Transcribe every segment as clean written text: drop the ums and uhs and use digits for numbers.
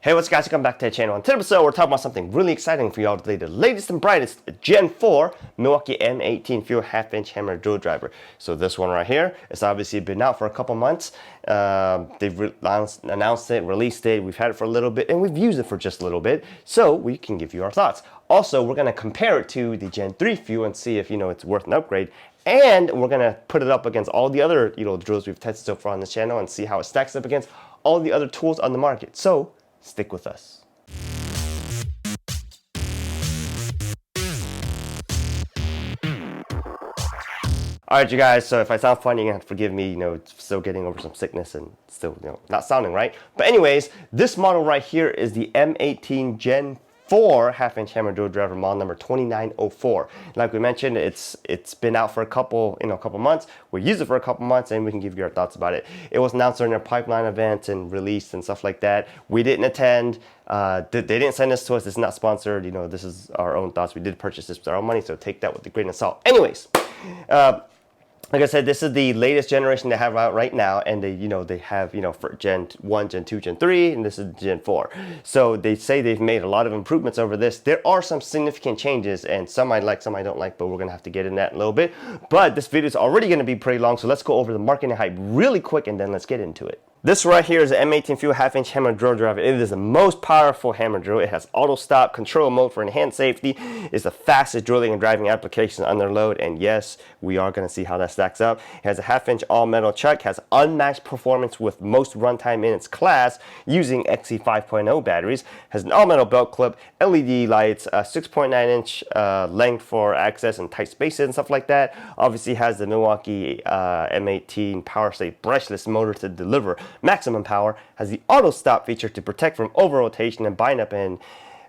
Hey, what's up guys, welcome back to the channel. On today's episode, we're talking about something really exciting for y'all today. The latest and brightest Gen 4 Milwaukee M18 FUEL half-inch hammer drill driver. So this one right here, it's obviously been out for a couple months. They've announced it, released it, we've had it for a little bit, and we've used it for just a little bit, so we can give you our thoughts. Also, we're gonna compare it to the Gen 3 FUEL and see if, it's worth an upgrade. And we're gonna put it up against all the other, drills we've tested so far on this channel and see how it stacks up against all the other tools on the market. So, stick with us. All right, you guys, so if I sound funny, you're gonna have to forgive me, still getting over some sickness and still, not sounding right. But anyways, this model right here is the M18 Gen 4 half-inch hammer drill driver, model number 2904. Like we mentioned, it's been out for a couple months. We used it for a couple months, and we can give you our thoughts about it. It was announced during their pipeline event and released and stuff like that. We didn't attend. They didn't send this to us. It's not sponsored. This is our own thoughts. We did purchase this with our own money, so take that with a grain of salt. Anyways. Like I said, this is the latest generation they have out right now, and they have for Gen 1, Gen 2, Gen 3, and this is Gen 4. So they say they've made a lot of improvements over this. There are some significant changes, and some I like, some I don't like, but we're gonna have to get in that in a little bit. But this video is already gonna be pretty long, so let's go over the marketing hype really quick, and then let's get into it. This right here is the M18 FUEL half-inch hammer drill driver. It is the most powerful hammer drill. It has AutoStop Control Mode for enhanced safety. It's the fastest drilling and driving application under load. And yes, we are going to see how that stacks up. It has a half-inch all-metal chuck. Has unmatched performance with most runtime in its class using XE 5.0 batteries. Has an all-metal belt clip, LED lights, 6.9-inch length for access and tight spaces and stuff like that. Obviously has the MILWAUKEE M18 POWERSTATE Brushless motor to deliver maximum power, has the auto stop feature to protect from over rotation and bind up, and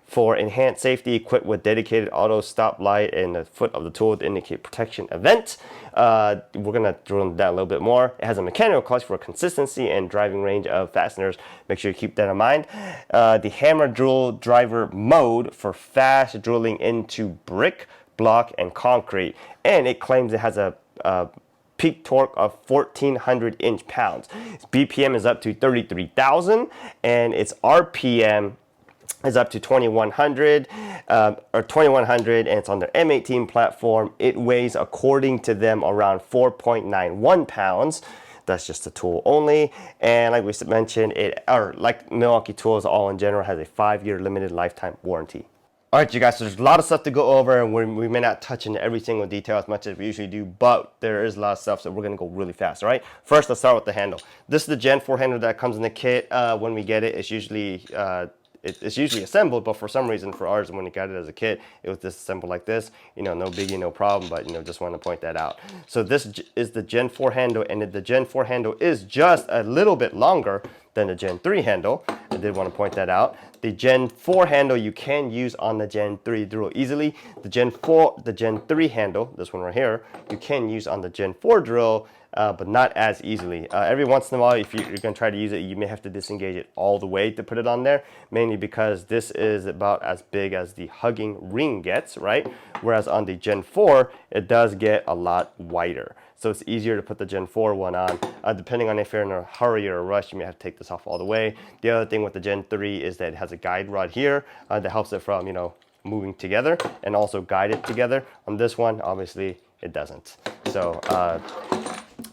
for enhanced safety, equipped with dedicated auto stop light and the foot of the tool to indicate protection event. We're gonna drill into that a little bit more. It has a mechanical clutch for consistency and driving range of fasteners. Make sure you keep that in mind. The hammer drill driver mode for fast drilling into brick, block, and concrete, and it claims it has a peak torque of 1,400 inch-pounds. Its BPM is up to 33,000, and its RPM is up to 2,100, and it's on their M18 platform. It weighs, according to them, around 4.91 pounds. That's just the tool only, and like we mentioned, like Milwaukee tools all in general, has a 5-year limited lifetime warranty. All right, you guys, so there's a lot of stuff to go over, and we may not touch into every single detail as much as we usually do, but there is a lot of stuff, so we're gonna go really fast, all right? First, let's start with the handle. This is the Gen 4 handle that comes in the kit. When we get it, it's usually assembled, but for some reason for ours, when we got it as a kit, it was disassembled like this. No biggie, no problem, but just want to point that out. So this is the Gen 4 handle, and the Gen 4 handle is just a little bit longer than the Gen 3 handle. I did want to point that out. The Gen 4 handle you can use on the Gen 3 drill easily. The Gen 3 handle, this one right here, you can use on the Gen 4 drill, but not as easily. Every once in a while, if you're going to try to use it, you may have to disengage it all the way to put it on there, mainly because this is about as big as the hugging ring gets, right? Whereas on the Gen 4, it does get a lot wider. So it's easier to put the Gen 4 one on. Depending on if you're in a hurry or a rush, you may have to take this off all the way. The other thing with the Gen 3 is that it has a guide rod here that helps it from, moving together and also guide it together. On this one, obviously, it doesn't. So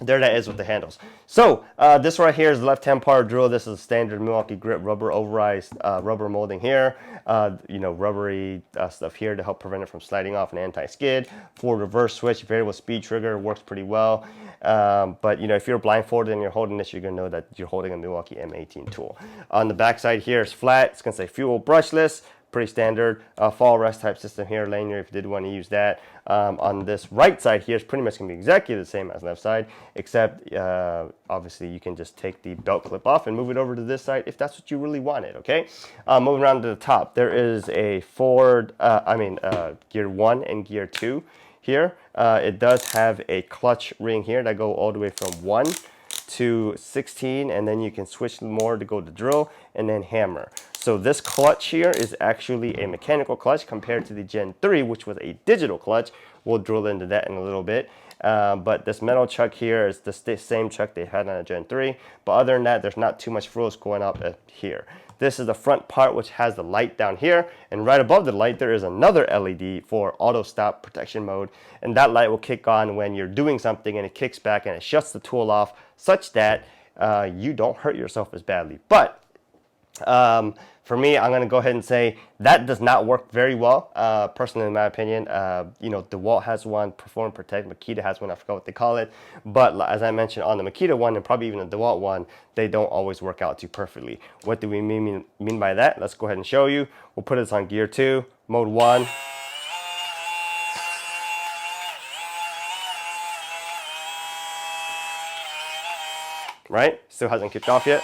there that is with the handles. So this right here is the left-hand power drill. This is a standard Milwaukee grip rubber overrized rubber molding here. Rubbery stuff here to help prevent it from sliding off, an anti-skid. For reverse switch, variable speed trigger, works pretty well. But if you're blindfolded and you're holding this, you're gonna know that you're holding a Milwaukee M18 tool. On the back side here is flat. It's gonna say FUEL brushless. Pretty standard fall rest type system here, lanyard, if you did want to use that. On this right side here, it's pretty much going to be exactly the same as left side, except obviously you can just take the belt clip off and move it over to this side if that's what you really wanted, okay? Moving around to the top, there is a gear 1 and gear 2 here. It does have a clutch ring here that go all the way from 1 to 16, and then you can switch more to go to drill and then hammer. So this clutch here is actually a mechanical clutch compared to the Gen 3, which was a digital clutch. We'll drill into that in a little bit. But this metal chuck here is the same chuck they had on a Gen 3. But other than that, there's not too much frills going up here. This is the front part, which has the light down here, and right above the light there is another LED for auto stop protection mode, and that light will kick on when you're doing something and it kicks back and it shuts the tool off such that you don't hurt yourself as badly. But for me, I'm going to go ahead and say that does not work very well, personally, in my opinion. You know, DeWalt has one, Perform Protect, Makita has one, I forgot what they call it. But as I mentioned, on the Makita one and probably even the DeWalt one, they don't always work out too perfectly. What do we mean by that? Let's go ahead and show you. We'll put this on gear 2, mode 1. Right? Still hasn't kicked off yet.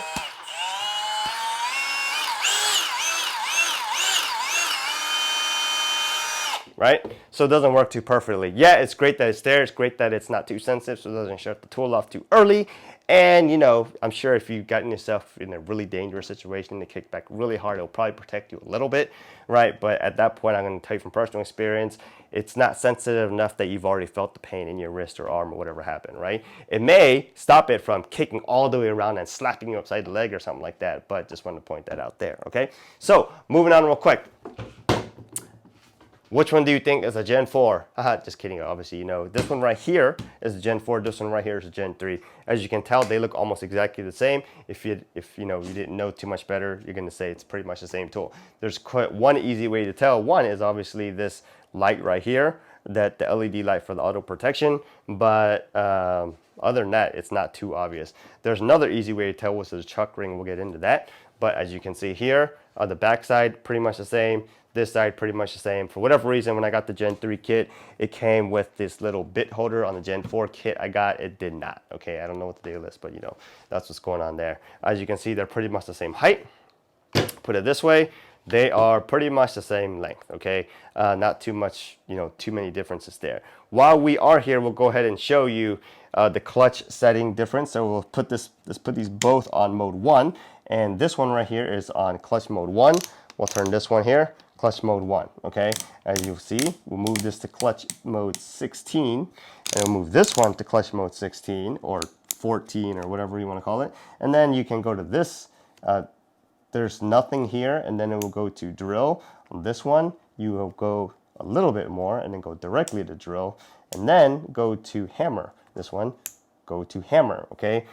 Right? So it doesn't work too perfectly. Yeah, it's great that it's there. It's great that it's not too sensitive, so it doesn't shut the tool off too early. And, you know, I'm sure if you've gotten yourself in a really dangerous situation and it kicked back really hard, it'll probably protect you a little bit, right? But at that point, I'm going to tell you from personal experience, it's not sensitive enough that you've already felt the pain in your wrist or arm or whatever happened, right? It may stop it from kicking all the way around and slapping you upside the leg or something like that, but just wanted to point that out there, okay? So, moving on real quick. Which one do you think is a Gen 4? Haha, just kidding. Obviously, you know, this one right here is a Gen 4. This one right here is a Gen 3. As you can tell, they look almost exactly the same. If you know, you didn't know too much better, you're going to say it's pretty much the same tool. There's quite one easy way to tell. One is obviously this light right here, that the LED light for the auto protection. But other than that, it's not too obvious. There's another easy way to tell, which is a chuck ring. We'll get into that. But as you can see here, on the back side, pretty much the same. This side pretty much the same. For whatever reason, when I got the Gen 3 kit, it came with this little bit holder. On the Gen 4 kit I got, it did not. Okay, I don't know what the deal is, but you know, that's what's going on there. As you can see, they're pretty much the same height. Put it this way, they are pretty much the same length, okay? Not too much, you know, too many differences there. While we are here, we'll go ahead and show you the clutch setting difference. So we'll put let's put these both on mode 1, and this one right here is on clutch mode 1. We'll turn this one here, clutch mode 1, okay? As you'll see, we'll move this to clutch mode 16, and we'll move this one to clutch mode 16, or 14, or whatever you want to call it. And then you can go to this, there's nothing here, and then it will go to drill. On this one, you will go a little bit more, and then go directly to drill, and then go to hammer. This one, go to hammer, okay?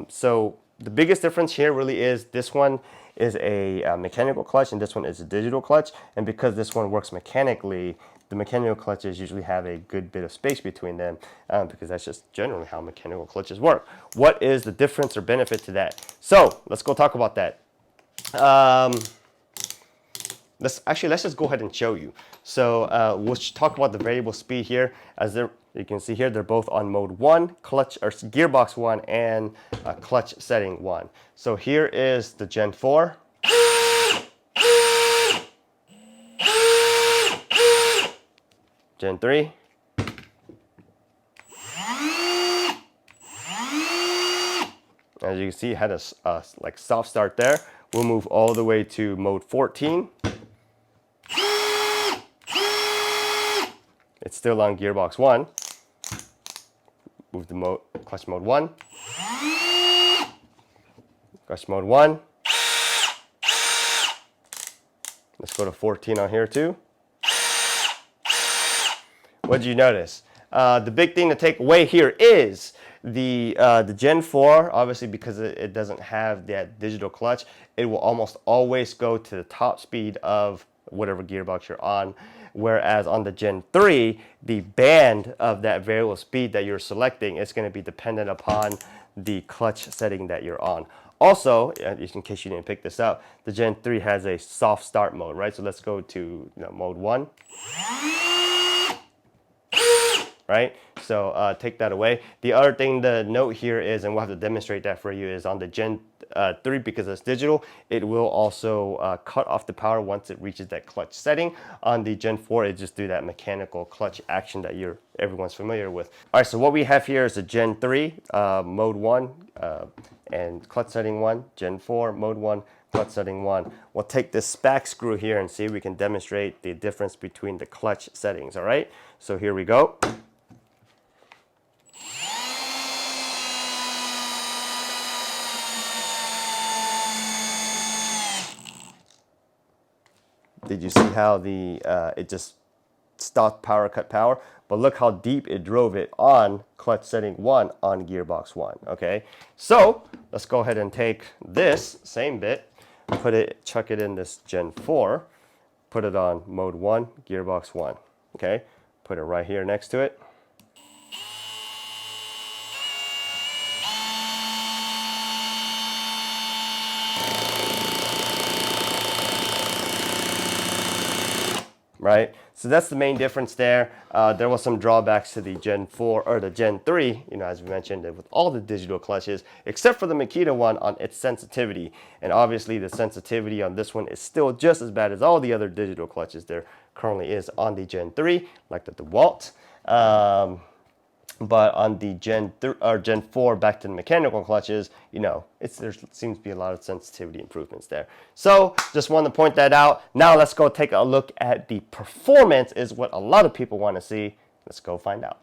So the biggest difference here really is this one is a mechanical clutch and this one is a digital clutch, and because this one works mechanically, the mechanical clutches usually have a good bit of space between them, because that's just generally how mechanical clutches work. What is the difference or benefit to that? So let's go talk about that. Let's just go ahead and show you. So we'll talk about the variable speed here. As you can see here, they're both on mode 1, clutch or gearbox 1, and clutch setting 1. So here is the Gen 4. Gen 3. As you can see, it had a like soft start there. We'll move all the way to mode 14. It's still on gearbox 1. Move to clutch mode 1. Clutch mode 1. Let's go to 14 on here too. What did you notice? The big thing to take away here is the Gen 4, obviously because it doesn't have that digital clutch, it will almost always go to the top speed of whatever gearbox you're on. Whereas on the Gen 3, the band of that variable speed that you're selecting is going to be dependent upon the clutch setting that you're on. Also, in case you didn't pick this up, the Gen 3 has a soft start mode, right? So let's go to mode 1. Right? So take that away. The other thing to note here is, and we'll have to demonstrate that for you, is on the Gen 3, because it's digital, it will also cut off the power once it reaches that clutch setting. On the Gen 4, it just do that mechanical clutch action that everyone's familiar with. All right, so what we have here is a Gen 3, mode 1, and clutch setting 1, Gen 4, mode 1, clutch setting 1. We'll take this spack screw here and see if we can demonstrate the difference between the clutch settings, all right? So here we go. Did you see how the it just stopped power, cut power? But look how deep it drove it on clutch setting 1 on gearbox 1, okay? So let's go ahead and take this same bit, chuck it in this Gen 4, put it on mode 1, gearbox 1, okay? Put it right here next to it. Right? So that's the main difference there. There was some drawbacks to the Gen 4 or the Gen 3, you know, as we mentioned, with all the digital clutches, except for the Makita one on its sensitivity. And obviously the sensitivity on this one is still just as bad as all the other digital clutches there currently is on the Gen 3, like the DeWalt. But on the Gen 4 back to the mechanical clutches, you know, there seems to be a lot of sensitivity improvements there. So just wanted to point that out. Now let's go take a look at the performance, is what a lot of people want to see. Let's go find out.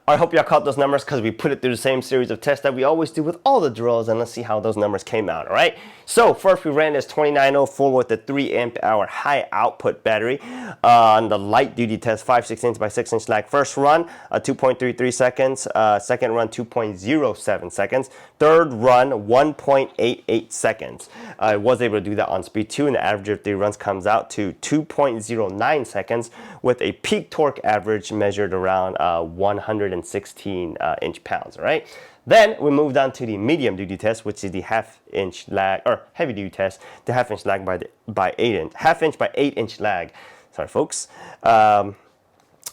I hope y'all caught those numbers because we put it through the same series of tests that we always do with all the drills, and let's see how those numbers came out, all right? So first we ran this 2904 with a 3 amp hour high output battery on the light duty test, 5/6 inch by 6 inch lag. First run, 2.33 seconds. Second run, 2.07 seconds. Third run, 1.88 seconds. I was able to do that on speed 2, and the average of 3 runs comes out to 2.09 seconds with a peak torque average measured around 116 inch-pounds, all right? Then we moved on to the medium duty test, which is the half-inch lag, or heavy duty test, the half-inch lag by 8-inch lag. Sorry, folks.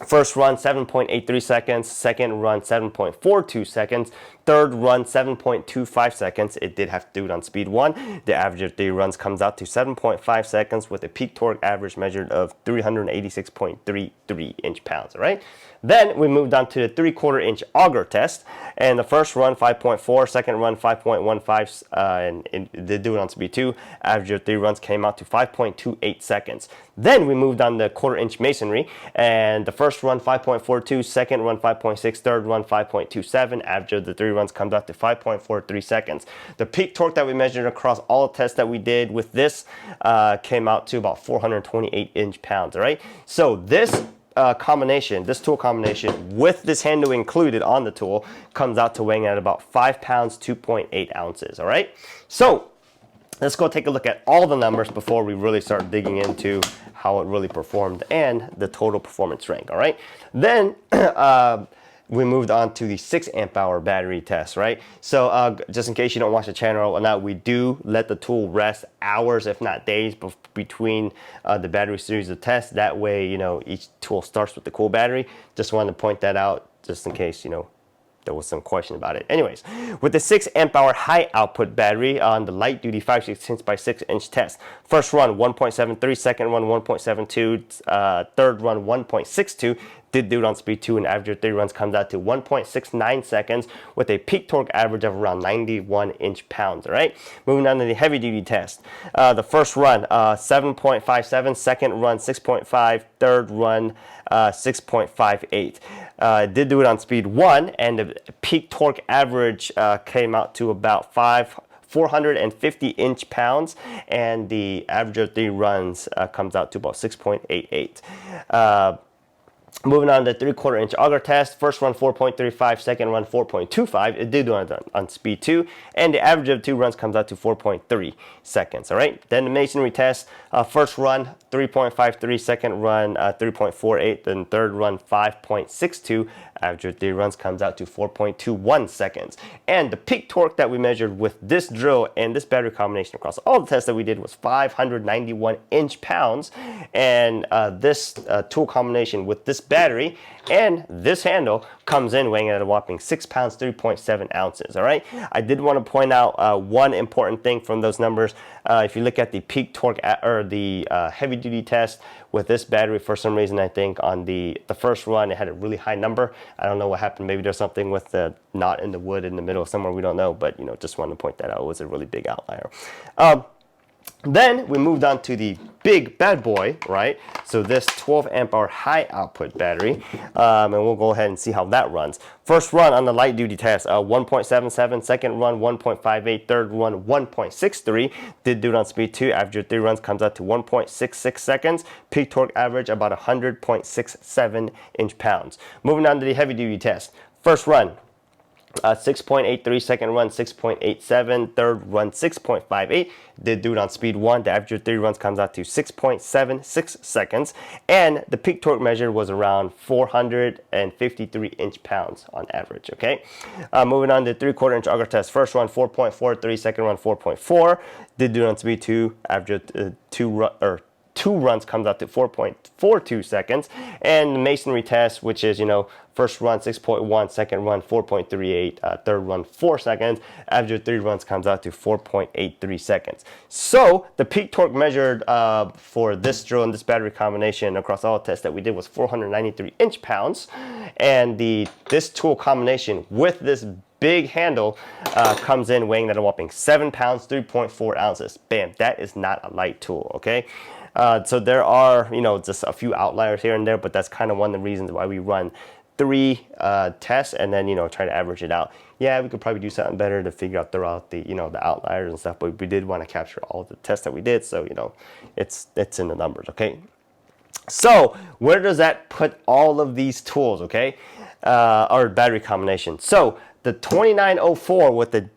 First run 7.83 seconds, second run 7.42 seconds, third run 7.25 seconds. It did have to do it on speed 1. The average of 3 runs comes out to 7.5 seconds with a peak torque average measured of 386.33 inch-pounds, all right? Then we moved on to the 3/4 inch auger test, and the first run 5.4, second run 5.15, and it did do it on speed 2. Average of 3 runs came out to 5.28 seconds. Then we moved on to 1/4 inch masonry, and the first run 5.42, second run 5.6, third run 5.27. Average of the 3 runs comes out to 5.43 seconds. The peak torque that we measured across all the tests that we did with this came out to about 428 inch-pounds, all right? So this this tool combination with this handle included on the tool comes out to weighing at about 5 pounds, 2.8 ounces, all right? So let's go take a look at all the numbers before we really start digging into how it really performed and the total performance rank, all right? Then we moved on to the 6 amp hour battery test, right? So just in case you don't watch the channel or not, we do let the tool rest hours, if not days, between the battery series of tests. That way, you know, each tool starts with the cool battery. Just wanted to point that out just in case, you know, there was some question about it. Anyways, with the 6 amp hour high output battery on the light duty 5/6 inch by 6 inch test. First run 1.73, second run 1.72, third run 1.62. Did do it on speed 2, and average of 3 runs comes out to 1.69 seconds with a peak torque average of around 91 inch-pounds, all right? Moving on to the heavy duty test. The first run 7.57, second run 6.5, third run 6.58. Did do it on speed 1, and the peak torque average came out to about 450 inch-pounds, and the average of 3 runs comes out to about 6.88. Moving on to the 3/4 inch auger test. First run 4.35, second run 4.25. It did do it on speed 2, and the average of 2 runs comes out to 4.3 seconds, all right? Then the masonry test. First run 3.53, second run 3.48, then third run 5.62. Average of 3 runs comes out to 4.21 seconds. And the peak torque that we measured with this drill and this battery combination across all the tests that we did was 591 inch-pounds. And this tool combination with this battery and this handle comes in weighing at a whopping 6 pounds, 3.7 ounces, all right? I did want to point out one important thing from those numbers. If you look at the peak torque or the heavy duty test with this battery, for some reason, I think on the first run, it had a really high number. I don't know what happened. Maybe there's something with the knot in the wood in the middle somewhere. We don't know, but, you know, just wanted to point that out. It was a really big outlier. Then we moved on to the big bad boy, right? So this 12 amp hour high output battery, and we'll go ahead and see how that runs. First run on the light duty test, 1.77, second run 1.58, third run 1.63. Did do it on speed 2. Average of 3 runs comes out to 1.66 seconds. Peak torque average about 100.67 inch-pounds. Moving on to the heavy duty test. First run 6.83, second run 6.87, third run 6.58. Did do it on speed 1. The average of 3 runs comes out to 6.76 seconds, and the peak torque measure was around 453 inch-pounds on average, okay? Moving on to the 3/4 inch auger test. First run 4.43, second run 4.4. Did do it on speed 2. Average of 2 runs comes out to 4.42 seconds. And the masonry test, which is, you know, first run 6.1, second run 4.38, third run 4 seconds. Average of 3 runs comes out to 4.83 seconds. So the peak torque measured for this drill and this battery combination across all tests that we did was 493 inch-pounds. And this tool combination with this big handle comes in weighing at a whopping 7 pounds, 3.4 ounces. Bam, that is not a light tool, okay? So there are, you know, just a few outliers here and there, but that's kind of one of the reasons why we run 3 tests and then, you know, try to average it out. Yeah, we could probably do something better to figure out throughout the, you know, the outliers and stuff, but we did want to capture all the tests that we did, so, you know, it's in the numbers, okay? So where does that put all of these tools, okay? Or battery combination. So the 2904 with the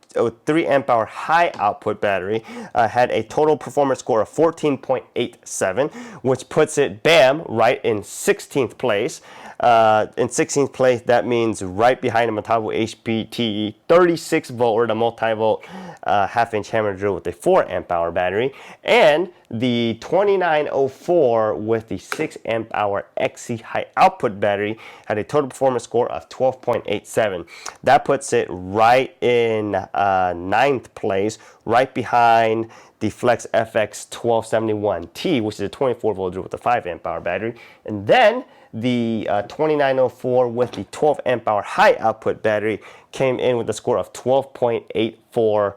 3 amp hour high output battery had a total performance score of 14.87, which puts it, bam, right in 16th place. In 16th place, that means right behind the Metabo HPT 36 volt or the multi-volt half-inch hammer drill with a 4 amp hour battery, and the 2904 with the 6 amp hour XC high output battery had a total performance score of 12.87. That puts it right in 9th place, right behind the Flex FX 1271T, which is a 24 volt drill with a 5 amp hour battery, and then the 2904 with the 12 amp hour high output battery came in with a score of 12.84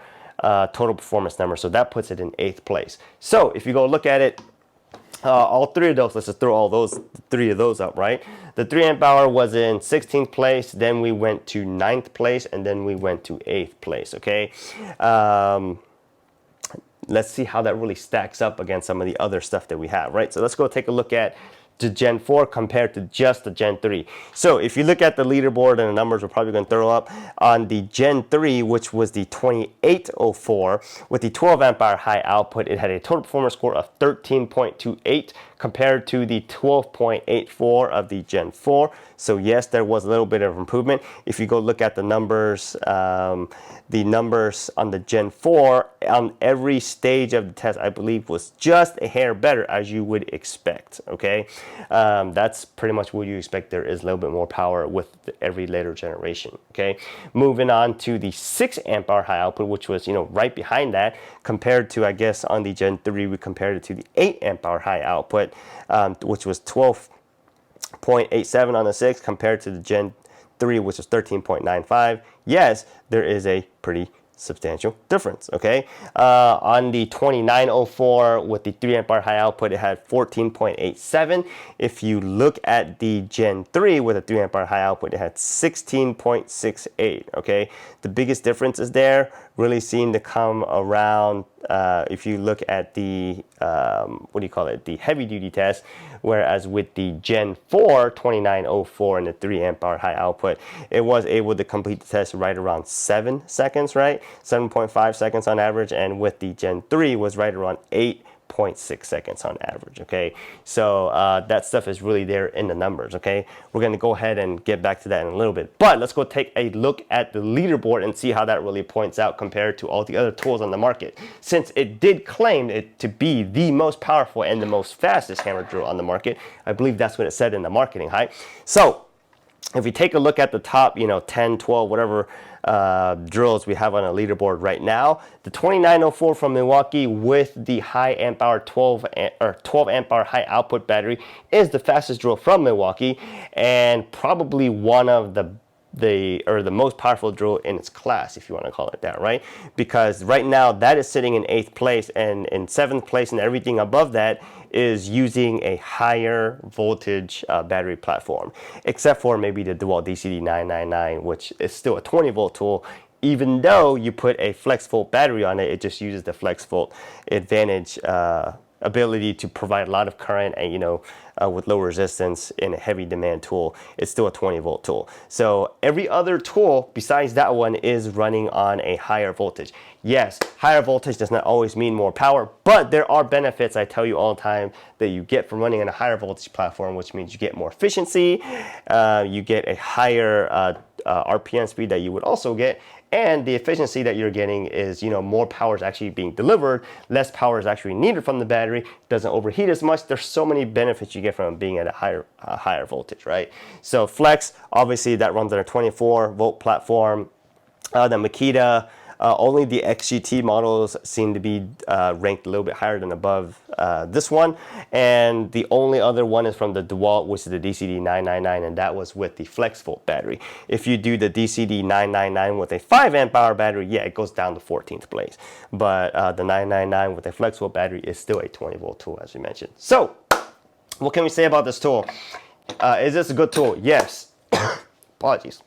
total performance number. So that puts it in 8th place. So if you go look at it, all 3 of those, let's just throw all those 3 of those up, right? The 3 amp hour was in 16th place, then we went to 9th place, and then we went to 8th place, okay? Let's see how that really stacks up against some of the other stuff that we have, right? So let's go take a look at the Gen 4 compared to just the Gen 3. So if you look at the leaderboard and the numbers we're probably going to throw up on the Gen 3, which was the 2804 with the 12 amp hour high output, it had a total performance score of 13.28 compared to the 12.84 of the Gen 4. So yes, there was a little bit of improvement. If you go look at the numbers on the Gen 4 on every stage of the test, I believe was just a hair better, as you would expect, okay? That's pretty much what you expect. There is a little bit more power with every later generation, okay? Moving on to the 6 amp hour high output, which was, you know, right behind that, compared to, I guess, on the Gen 3, we compared it to the 8 amp hour high output, which was 12.87 on the 6 compared to the Gen 3, which was 13.95. Yes, there is a pretty substantial difference, okay? On the 2904 with the 3 amp hour high output, it had 14.87. If you look at the Gen 3 with a 3 amp hour high output, it had 16.68, okay? The biggest difference is there really seem to come around if you look at the, the heavy duty test, whereas with the Gen 4 2904 and the 3 amp hour high output, it was able to complete the test right around 7 seconds, right? 7.5 seconds on average, and with the Gen 3 was right around 8.6 seconds on average, okay? So that stuff is really there in the numbers, okay? We're gonna go ahead and get back to that in a little bit, but let's go take a look at the leaderboard and see how that really points out compared to all the other tools on the market. Since it did claim it to be the most powerful and the most fastest hammer drill on the market, I believe that's what it said in the marketing hype. So if we take a look at the top, 10, 12, whatever drills we have on a leaderboard right now, the 2904 from Milwaukee with the high amp hour 12 amp hour high output battery is the fastest drill from Milwaukee, and probably one of the most powerful drill in its class, if you want to call it that, right? Because right now that is sitting in 8th place, and in 7th place and everything above that is using a higher voltage battery platform, except for maybe the DeWalt DCD 999, which is still a 20 volt tool. Even though you put a flex volt battery on it, it just uses the flex volt advantage ability to provide a lot of current and with low resistance in a heavy demand tool. It's still a 20 volt tool. So every other tool besides that one is running on a higher voltage. Yes, higher voltage does not always mean more power, but there are benefits, I tell you all the time, that you get from running on a higher voltage platform, which means you get more efficiency, you get a higher RPM speed that you would also get, and the efficiency that you're getting is, more power is actually being delivered, less power is actually needed from the battery, doesn't overheat as much. There's so many benefits you get from being at a higher voltage, right? So flex, obviously that runs on a 24 volt platform. The Makita, only the XGT models seem to be ranked a little bit higher than above this one, and the only other one is from the DeWalt, which is the DCD 999, and that was with the flex volt battery. If you do the DCD 999 with a 5 amp hour battery, yeah, it goes down to 14th place, but the 999 with a flex volt battery is still a 20 volt tool, as we mentioned. So what can we say about this tool? Is this a good tool? Yes. Apologies.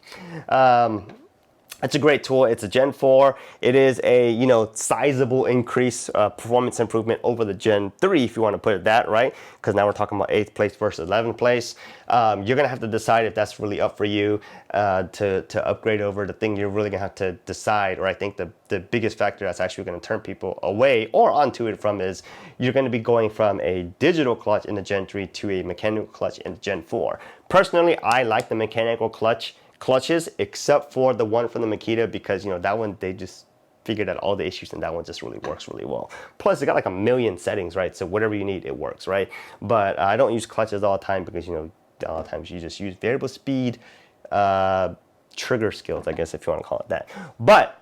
It's a great tool. It's a Gen 4. It is a, you know, sizable increase, performance improvement over the Gen 3, if you want to put it that, right? Because now we're talking about 8th place versus 11th place. You're going to have to decide if that's really up for you to upgrade over. The thing you're really going to have to decide, or I think the biggest factor that's actually going to turn people away or onto it from is you're going to be going from a digital clutch in the Gen 3 to a mechanical clutch in the Gen 4. Personally, I like the mechanical clutches, except for the one from the Makita, because, you know, that one, they just figured out all the issues, and that one just really works really well. Plus, it got like a million settings, right? So whatever you need, it works, right? But I don't use clutches all the time because, you know, a lot of times you just use variable speed, trigger skills, I guess, if you want to call it that. But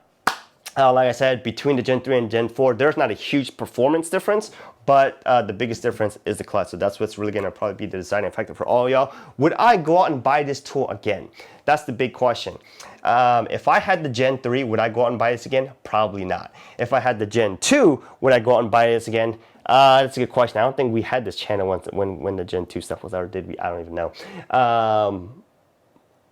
like I said, between the Gen 3 and Gen 4, there's not a huge performance difference, but the biggest difference is the clutch. So that's what's really going to probably be the deciding factor for all y'all. Would I go out and buy this tool again? That's the big question. If I had the Gen 3, would I go out and buy this again? Probably not. If I had the Gen 2, would I go out and buy this again? That's a good question. I don't think we had this channel once when the Gen 2 stuff was out, or did we? I don't even know.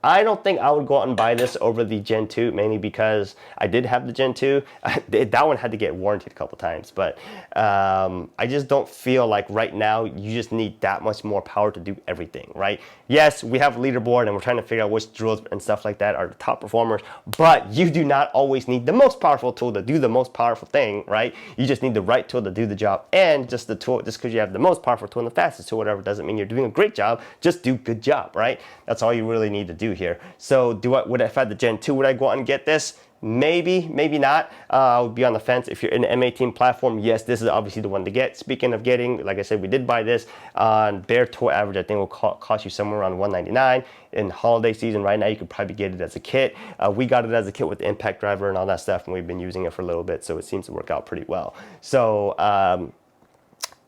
I don't think I would go out and buy this over the Gen 2, mainly because I did have the Gen 2. That one had to get warranted a couple times, but I just don't feel like right now you just need that much more power to do everything, right? Yes, we have a leaderboard and we're trying to figure out which drills and stuff like that are the top performers, but you do not always need the most powerful tool to do the most powerful thing, right? You just need the right tool to do the job, and just the tool, just because you have the most powerful tool and the fastest tool, whatever, doesn't mean you're doing a great job. Just do good job, right? That's all you really need to do here. So if I had the Gen 2, would I go out and get this? Maybe, maybe not. I would be on the fence. If you're in the M18 platform, yes, this is obviously the one to get. Speaking of getting, like I said, we did buy this on bare tool average. I think it will cost you somewhere around $199. In holiday season right now, you could probably get it as a kit. We got it as a kit with the impact driver and all that stuff, and we've been using it for a little bit, so it seems to work out pretty well. So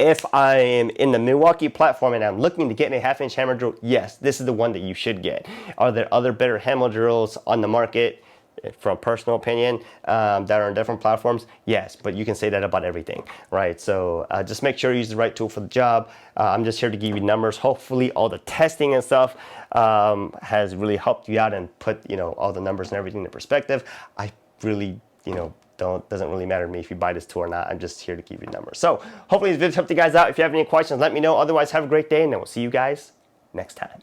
if I am in the Milwaukee platform and I'm looking to get a 1/2-inch hammer drill, yes, this is the one that you should get. Are there other better hammer drills on the market? From personal opinion, that are on different platforms? Yes, but you can say that about everything, right? So just make sure you use the right tool for the job. I'm just here to give you numbers. Hopefully all the testing and stuff has really helped you out and put, you know, all the numbers and everything into perspective. I really, you know, doesn't really matter to me if you buy this tool or not. I'm just here to give you numbers. So hopefully this video helped you guys out. If you have any questions, let me know. Otherwise, have a great day, and then we'll see you guys next time.